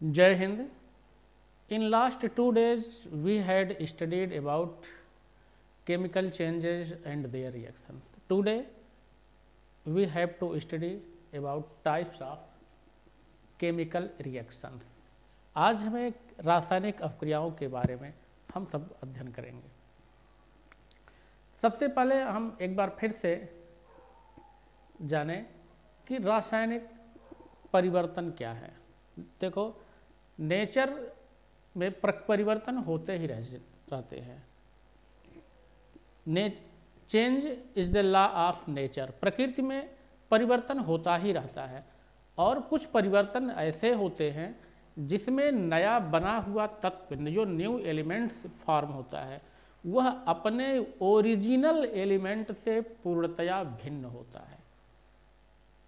Jai Hind. In last 2 days, we had studied about chemical changes and their reactions. Today, we have to study about types of chemical reactions. आज हमें रासायनिक अपक्रियाओं के बारे में हम सब अध्ययन करेंगे। सबसे पहले हम एक बार फिर से जानें कि रासायनिक परिवर्तन क्या है। देखो, नेचर में परिवर्तन होते ही रहते हैं। Change is the law of nature. प्रकृति में परिवर्तन होता ही रहता है और कुछ परिवर्तन ऐसे होते हैं जिसमें नया बना हुआ तत्व, जो न्यू एलिमेंट्स फॉर्म होता है, वह अपने ओरिजिनल एलिमेंट से पूर्णतया भिन्न होता है,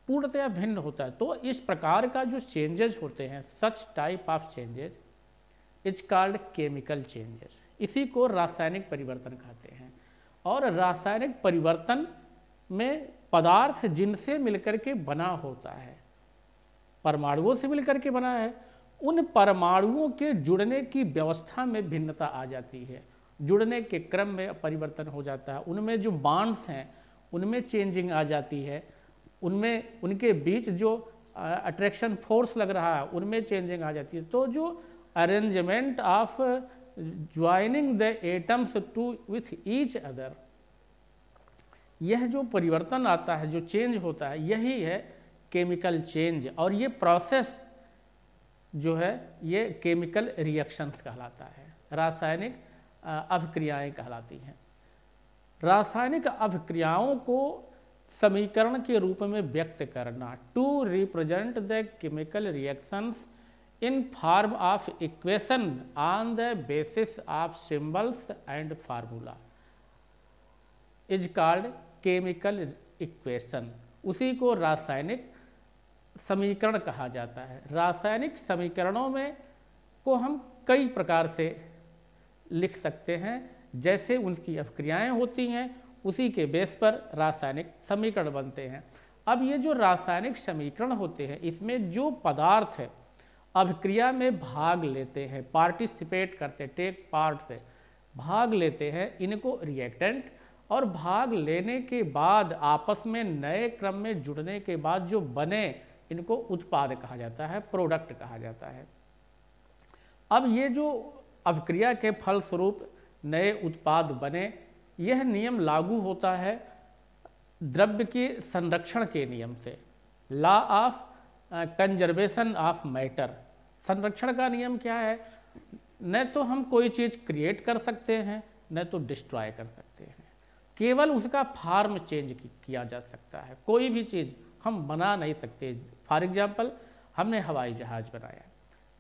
पूर्णतया भिन्न होता है। तो इस प्रकार का जो चेंजेस होते हैं, such type of changes is called chemical changes. इसी को रासायनिक परिवर्तन कहते हैं। और रासायनिक परिवर्तन में पदार्थ जिनसे मिलकर के बना होता है, परमाणुओं से मिलकर के बना है, उन परमाणुओं के जुड़ने की व्यवस्था में भिन्नता आ जाती है, जुड़ने के क्रम में परिवर्तन हो जाता है, उनमें जो बॉन्ड्स हैं उनमें चेंजिंग आ जाती है, उनमें उनके बीच जो अट्रैक्शन फोर्स लग रहा है उनमें चेंजिंग आ जाती है। तो जो arrangement of joining the atoms to with each other, यह जो परिवर्तन आता है, जो चेंज होता है, यही है केमिकल चेंज। और ये प्रोसेस जो है ये केमिकल रिएक्शंस कहलाता है, रासायनिक अभिक्रियाएं कहलाती हैं। रासायनिक अभिक्रियाओं को समीकरण के रूप में व्यक्त करना, to represent the chemical reactions in form of equation on the basis of symbols and formula, is called chemical equation. उसी को रासायनिक समीकरण कहा जाता है। रासायनिक समीकरणों में को हम कई प्रकार से लिख सकते हैं, जैसे उनकी अभिक्रियाएं होती हैं उसी के बेस पर रासायनिक समीकरण बनते हैं। अब ये जो रासायनिक समीकरण होते हैं, इसमें जो पदार्थ है अभिक्रिया में भाग लेते हैं, पार्टिसिपेट करते, टेक पार्ट से भाग लेते हैं, इनको रिएक्टेंट, और भाग लेने के बाद आपस में नए क्रम में जुड़ने के बाद जो बने, इनको उत्पाद कहा जाता है, प्रोडक्ट कहा जाता है। अब ये जो अभिक्रिया के फलस्वरूप नए उत्पाद बने, यह नियम लागू होता है द्रव्य के संरक्षण के नियम से, law of conservation of matter. संरक्षण का नियम क्या है? न तो हम कोई चीज़ क्रिएट कर सकते हैं, न तो डिस्ट्रॉय कर सकते हैं, केवल उसका फॉर्म चेंज किया जा सकता है। कोई भी चीज़ हम बना नहीं सकते। फॉर एग्जांपल, हमने हवाई जहाज़ बनाया,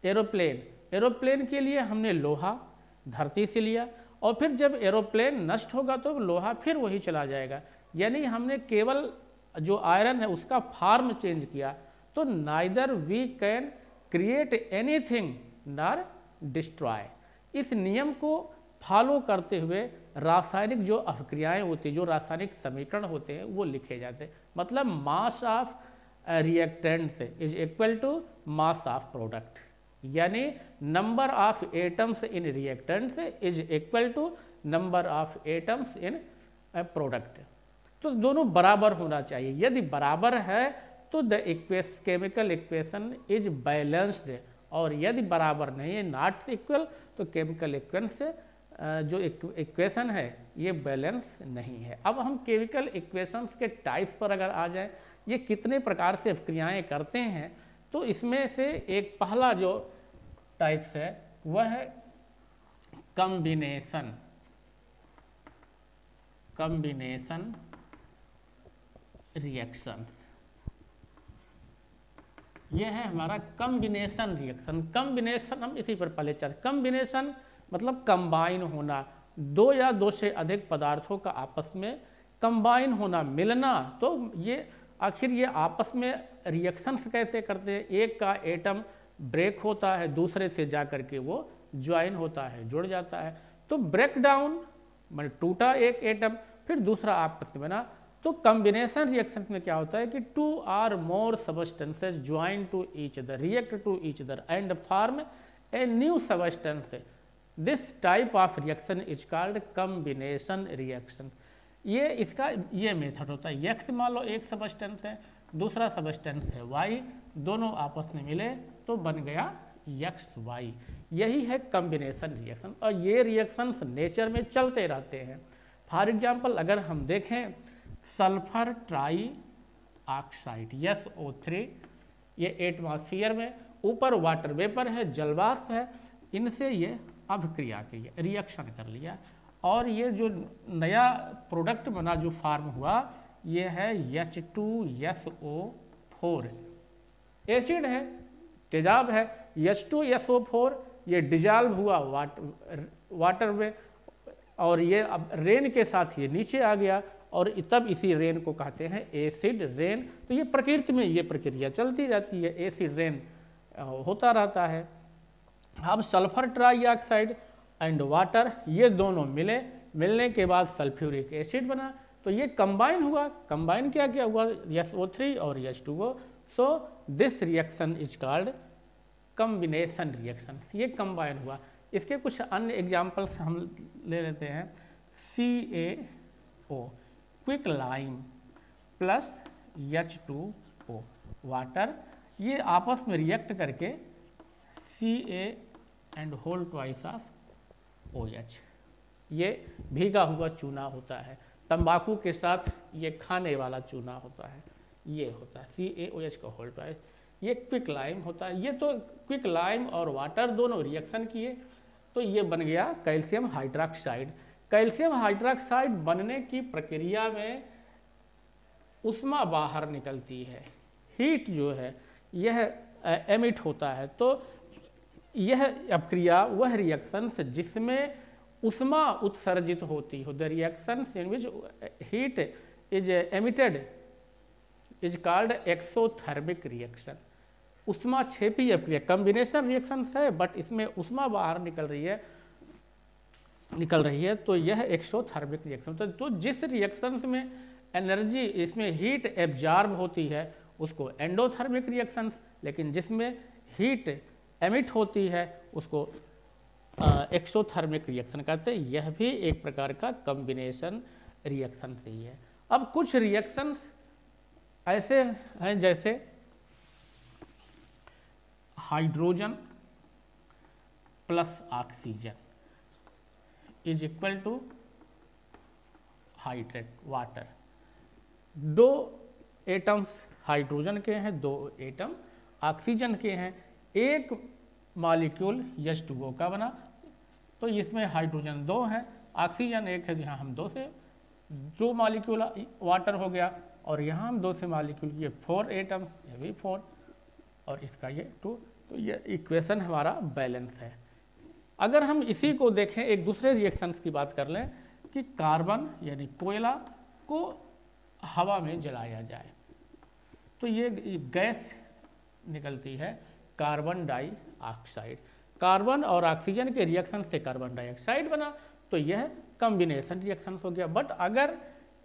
एरोप्लेन, एरोप्लेन के लिए हमने लोहा धरती से लिया, और फिर जब एरोप्लेन नष्ट होगा तो लोहा फिर वही चला जाएगा। यानी हमने केवल जो आयरन है उसका फॉर्म चेंज किया। तो neither we can create anything nor destroy. इस नियम को फॉलो करते हुए रासायनिक जो अभिक्रियाएं होती, जो रासायनिक समीकरण होते हैं, वो लिखे जाते हैं। मतलब mass of reactants is equal to mass of product, यानी number of atoms in reactants is equal to number of atoms in product. तो दोनों बराबर होना चाहिए। यदि बराबर है तो the chemical equation is balanced, और यदि बराबर नहीं है, नॉट इक्वल, तो केमिकल इक्वेशन से जो इक्वेशन है ये बैलेंस नहीं है। अब हम केमिकल इक्वेशंस के टाइप्स पर अगर आ जाएं, ये कितने प्रकार से अभिक्रियाएं करते हैं, तो इसमें से एक पहला जो टाइप्स है वह है कॉम्बिनेशन रिएक्शन। यह है हमारा कॉम्बिनेशन रिएक्शन। कॉम्बिनेशन हम इसी पर पहले चर्चा। कॉम्बिनेशन मतलब कंबाइन होना, दो या दो से अधिक पदार्थों का आपस में कंबाइन होना, मिलना। तो ये आखिर ये आपस में रिएक्शंस कैसे करते हैं? एक का एटम ब्रेक होता है, दूसरे से जा कर के वो ज्वाइन होता है, जुड़ जाता है। तो ब्रेक डाउन मतलब टूटा एक एटम, फिर दूसरा आपस में बना, तो कॉम्बिनेशन रिएक्शन में क्या होता है कि 2 or more substances join to each other, react to each other and form a new substance. This type of reaction is called combination reaction. ये इसका ये मेथड होता है, x मान लो एक सबस्टेंस है, दूसरा सबस्टेंस है y, दोनों आपस में मिले तो बन गया XY। यही है कॉम्बिनेशन रिएक्शन और ये रिएक्शंस नेचर में चलते रहते हैं। फॉर एग्जांपल अगर हम देखें सल्फर ट्राई ऑक्साइड SO3, ये एटमॉस्फेयर में ऊपर वाटर वेपर है, जलवाष्प है, इनसे ये अभिक्रिया की रिएक्शन कर लिया और ये जो नया प्रोडक्ट बना जो फार्म हुआ ये है H2SO4, एसिड है, तेजाब है। H2SO4 ये डिजॉल्व हुआ वाटर में और ये अब रेन के साथ ये नीचे आ गया और तब इसी रेन को कहते हैं एसिड रेन। तो ये प्रकृति में ये प्रक्रिया चलती रहती है, एसिड रेन होता रहता है। अब सल्फर ट्राईऑक्साइड एंड वाटर ये दोनों मिलने के बाद सल्फ्यूरिक एसिड बना, तो ये कंबाइन हुआ। कंबाइन क्या क्या हुआ SO3 और H2O। So this reaction is called combination reaction, ये कंबाइन हुआ। इसके कुछ अन्य एग्जाम्पल्स हम ले लेते हैं। CaO quick lime plus H2O water, ये आपस में रिएक्ट करके Ca and whole twice of OH, ये भीगा हुआ चूना होता है। तंबाकू के साथ ये खाने वाला चूना होता है, ये होता है CaOH का होल ट्वाइस। ये क्विक लाइम होता है। ये तो क्विक लाइम और वाटर दोनों रिएक्शन किए तो ये बन गया कैल्शियम हाइड्रोक्साइड। कैल्शियम हाइड्रोक्साइड बनने की प्रक्रिया में उष्मा बाहर निकलती है, हीट जो है यह एमिट होता है। तो यह अपक्रिया वह रिएक्शंस जिसमें उष्मा उत्सर्जित होती हो, the reactions in which heat is emitted is called exothermic reaction. उष्मा क्षेपी अपक्रिया कॉम्बिनेशन रिएक्शंस है बट इसमें उष्मा बाहर निकल रही है तो यह एक्सोथर्मिक रिएक्शन। तो जिस रिएक्शंस में एनर्जी इसमें हीट एब्जॉर्ब होती है उसको एंडोथर्मिक रिएक्शंस, लेकिन जिसमें हीट एमिट होती है उसको एक्सोथर्मिक रिएक्शन कहते हैं। यह भी एक प्रकार का कॉम्बिनेशन रिएक्शन से ही है। अब कुछ रिएक्शंस ऐसे हैं जैसे hydrogen plus oxygen is equal to hydrate water. 2 atoms hydrogen के हैं, 2 एटम ऑक्सीजन के हैं, एक मॉलिक्यूल H2O का बना, तो इसमें हाइड्रोजन 2 है, ऑक्सीजन 1 है, यहाँ हम 2 से 2 मॉलिक्यूल वाटर हो गया और यहाँ हम 2 से मॉलिक्यूल ये 4 एटम्स, ये भी 4 और इसका ये 2। तो ये इक्वेशन हमारा बैलेंस है। अगर हम इसी को देखें एक दूसरे रिएक्शंस की बात कर लें कि कार्बन यानी कोयला को हवा में जलाया जाए तो ये गैस निकलती है कार्बन डाइऑक्साइड। कार्बन और ऑक्सीजन के रिएक्शन से कार्बन डाइऑक्साइड बना, तो यह कॉम्बिनेशन रिएक्शन हो गया। बट अगर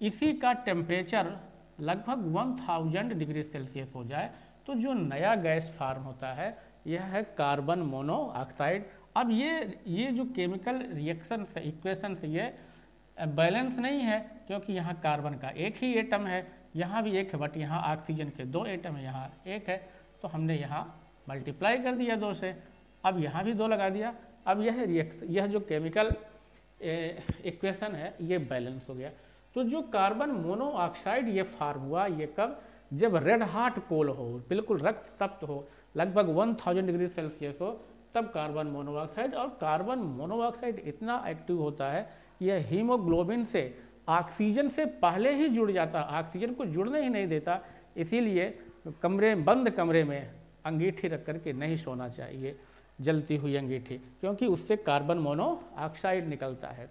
इसी का टेम्परेचर लगभग 1000 डिग्री सेल्सियस हो जाए तो जो नया गैस फार्म होता है यह है कार्बन मोनोऑक्साइड। अब ये जो केमिकल रिएक्शन से इक्वेशन से ये बैलेंस नहीं है क्योंकि यहाँ कार्बन का एक ही एटम है, यहाँ भी एक है, बट यहाँ ऑक्सीजन के 2 एटम है, यहाँ एक है, तो हमने यहाँ मल्टीप्लाई कर दिया 2 से, अब यहाँ भी 2 लगा दिया। अब यह जो केमिकल इक्वेशन है ये बैलेंस हो गया। तो जो कार्बन मोनोऑक्साइड ये फार्म हुआ ये कब, जब रेड हार्ट कोल हो, बिल्कुल रक्त तप्त हो, लगभग 1000 डिग्री सेल्सियस हो, तब कार्बन मोनोऑक्साइड। और कार्बन मोनोऑक्साइड इतना एक्टिव होता है यह हीमोग्लोबिन से ऑक्सीजन से पहले ही जुड़ जाता, ऑक्सीजन को जुड़ने ही नहीं देता। इसीलिए बंद कमरे में अंगीठी रख करके नहीं सोना चाहिए, जलती हुई अंगीठी, क्योंकि उससे कार्बन मोनोऑक्साइड निकलता है।